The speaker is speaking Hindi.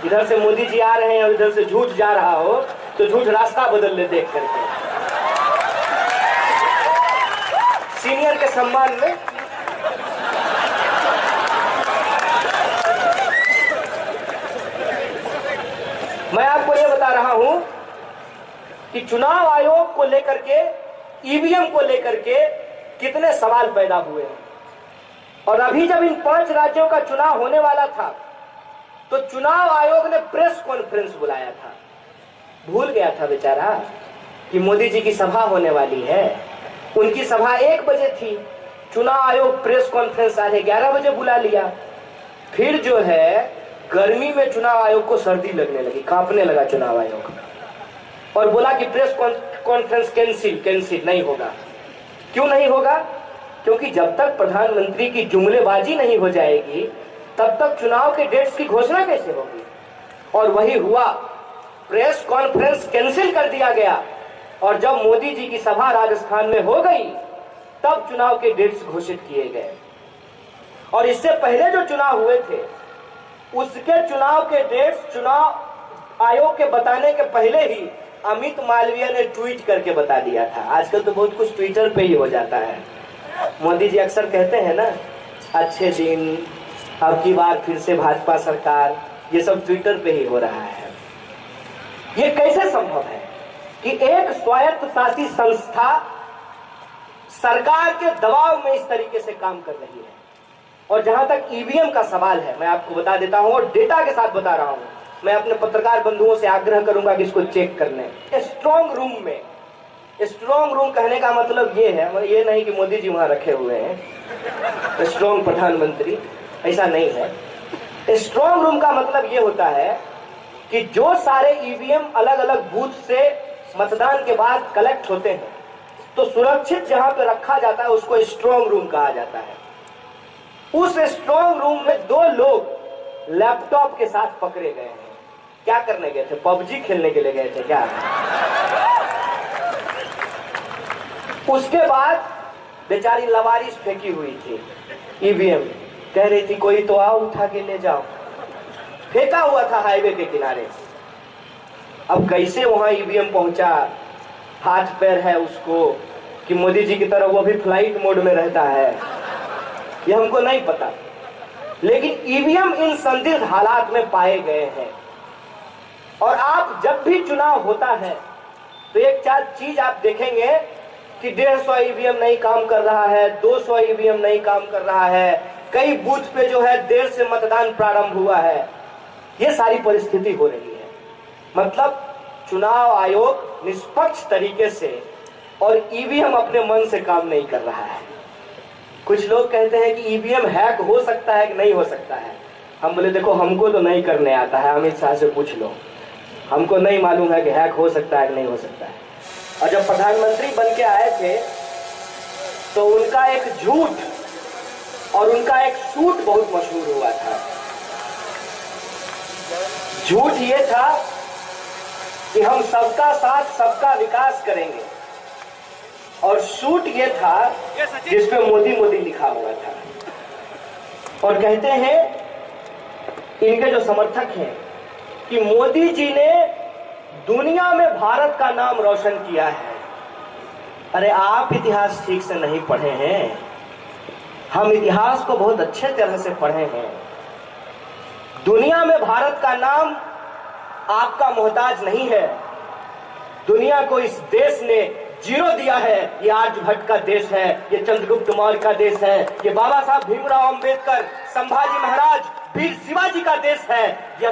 इधर से मोदी जी आ रहे हैं और इधर से झूठ जा रहा हो तो झूठ रास्ता बदल ले देख करके। सीनियर के सम्मान में मैं आपको ये बता रहा हूं कि चुनाव आयोग को लेकर के, ईवीएम को लेकर के कितने सवाल पैदा हुए हैं। और अभी जब इन 5 राज्यों का चुनाव होने वाला था तो चुनाव आयोग ने प्रेस कॉन्फ्रेंस बुलाया था। भूल गया था बेचारा कि मोदी जी की सभा होने वाली है। उनकी सभा 1 बजे थी, चुनाव आयोग प्रेस कॉन्फ्रेंस 11:30 बजे बुला लिया। फिर जो है गर्मी में चुनाव आयोग को सर्दी लगने लगी, कांपने लगा चुनाव आयोग और बोला कि प्रेस कॉन्फ्रेंस कैंसिल नहीं होगा। क्यों नहीं होगा? क्योंकि जब तक प्रधानमंत्री की जुमलेबाजी नहीं हो जाएगी तब तक चुनाव के डेट्स की घोषणा कैसे होगी। और वही हुआ, प्रेस कॉन्फ्रेंस कैंसिल कर दिया गया और जब मोदी जी की सभा राजस्थान में हो गई तब चुनाव के डेट्स घोषित किए गए। और इससे पहले जो चुनाव हुए थे उसके चुनाव के डेट्स चुनाव आयोग के बताने के पहले ही अमित मालवीय ने ट्वीट करके बता दिया था। आजकल तो बहुत कुछ ट्विटर पे ही हो जाता है। मोदी जी अक्सर कहते हैं ना, अच्छे दिन, अब की बार फिर से भाजपा सरकार, ये सब ट्विटर पे ही हो रहा है। ये कैसे संभव है कि एक स्वायत्त शासी संस्था सरकार के दबाव में इस तरीके से काम कर रही है। और जहां तक ईवीएम का सवाल है, मैं आपको बता देता हूं और डेटा के साथ बता रहा हूं। मैं अपने पत्रकार बंधुओं से आग्रह करूंगा कि इसको चेक कर लें। स्ट्रॉन्ग रूम में, स्ट्रॉन्ग रूम कहने का मतलब ये है, ये नहीं कि मोदी जी वहां रखे हुए हैं स्ट्रॉन्ग प्रधानमंत्री, ऐसा नहीं है। स्ट्रॉन्ग रूम का मतलब ये होता है कि जो सारे ईवीएम अलग अलग बूथ से मतदान के बाद कलेक्ट होते हैं तो सुरक्षित जहां पे रखा जाता है उसको स्ट्रॉन्ग रूम कहा जाता है। उस स्ट्रॉन्ग रूम में 2 लोग लैपटॉप के साथ पकड़े गए हैं। क्या करने गए थे? पबजी खेलने के लिए गए थे क्या? उसके बाद बेचारी लवारिस फेंकी हुई थी ईवीएम, कह रही थी कोई तो आओ उठा के ले जाओ। फेंका हुआ था हाईवे के किनारे। अब कैसे वहां ईवीएम पहुंचा, हाथ पैर है उसको कि मोदी जी की तरह वो भी फ्लाइट मोड में रहता है, ये हमको नहीं पता। लेकिन ईवीएम इन संदिग्ध हालात में पाए गए हैं। और आप जब भी चुनाव होता है तो एक चीज आप देखेंगे कि 150 ईवीएम नहीं काम कर रहा है, 200 ईवीएम नहीं काम कर रहा है, कई बूथ पे जो है देर से मतदान प्रारंभ हुआ है। ये सारी परिस्थिति हो रही है। मतलब चुनाव आयोग निष्पक्ष तरीके से और ईवीएम अपने मन से काम नहीं कर रहा है। कुछ लोग कहते हैं कि ईवीएम हैक हो सकता है कि नहीं हो सकता है। हम बोले देखो हमको तो नहीं करने आता है, अमित शाह से पूछ लो, हमको नहीं मालूम है कि हैक हो सकता है कि नहीं हो सकता है। और जब प्रधानमंत्री बन के आए थे तो उनका एक झूठ और उनका एक सूट बहुत मशहूर हुआ था। झूठ ये था कि हम सबका साथ सबका विकास करेंगे और सूट ये था जिसपे मोदी मोदी लिखा हुआ था। और कहते हैं इनके जो समर्थक हैं कि मोदी जी ने दुनिया में भारत का नाम रोशन किया है। अरे आप इतिहास ठीक से नहीं पढ़े हैं, हम इतिहास को बहुत अच्छे तरह से पढ़े हैं। दुनिया में भारत का नाम आपका मोहताज नहीं है। दुनिया को इस देश ने 0 दिया है। ये आर्यभट्ट का देश है, ये चंद्रगुप्त मौर्य का देश है, ये बाबा साहब भीमराव अंबेडकर, संभाजी महाराज, वीर शिवाजी का देश है।